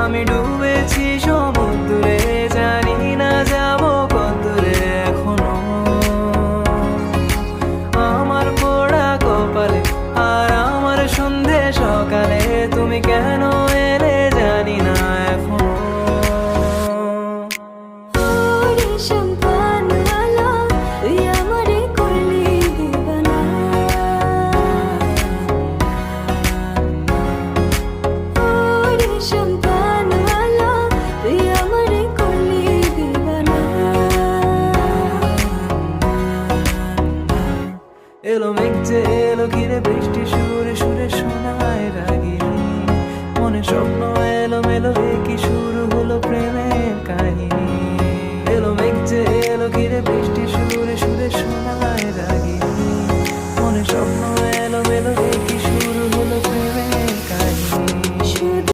আমি ডুবেছি সমুদ্রে, জানি না যাব কতদূরে এখনো। আমার পোড়া কপালে আর আমার সন্ধে সকালে তুমি কেন এলে জানি না এখনো। এলো মেঘ যে এলো ঘিরে বৃষ্টি সুরে সুরে শোনায় রাগিনী, মনে স্বপ্ন এলো মেলো, কি শুরু হলো প্রেমের কাহিনী।